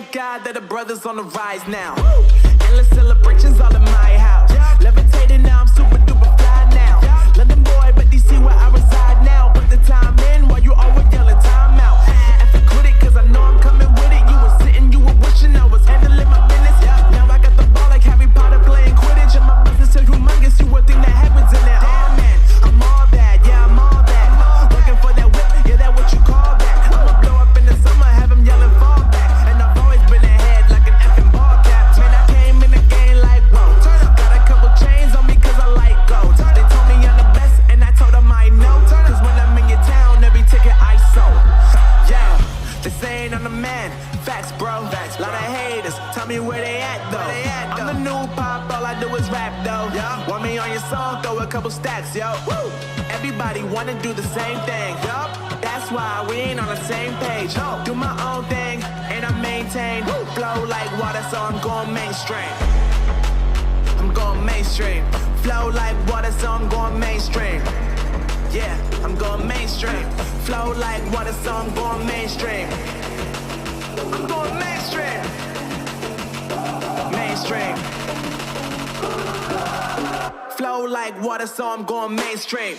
thank God that the brothers on the rise now. Endless celebrations all in my house. Levitating now, I'm super duper fly now. London boy, but DC where I reside now. Put the time in while you always yelling time out. And for quit it, cause I know I'm coming with it. You were sitting, you were wishing I was handling my business. Now I got the ball like Harry Potter playing Quidditch. And my business is humongous, you would think that happens in there. Oh man, I'm all that, yeah, I'm all that. Looking for that whip, yeah, that what you call that. I'ma blow up in the summer, have them yelling fall back. And I've always been ahead like an effing ball cap. Man, I came in the game like, whoa. Got a couple chains on me cause I like gold. They told me I'm the best and I told them I know. Cause when I'm in your town, every ticket I sold. Yeah, they saying I'm the man. Facts, bro. Lot of haters, tell me where they at though. I'm the new pop, all I do is rap though. Want me on your song, throw a couple stacks, yo. Woo! Everybody wanna do the same thing. That's why we ain't on the same page. Do my own thing, and I maintain. Flow like water, so I'm going mainstream. I'm going mainstream. Flow like water, so I'm going mainstream. Yeah, I'm going mainstream. Flow like water, so I'm going mainstream. I'm going mainstream. Mainstream. Flow like water, so I'm going mainstream.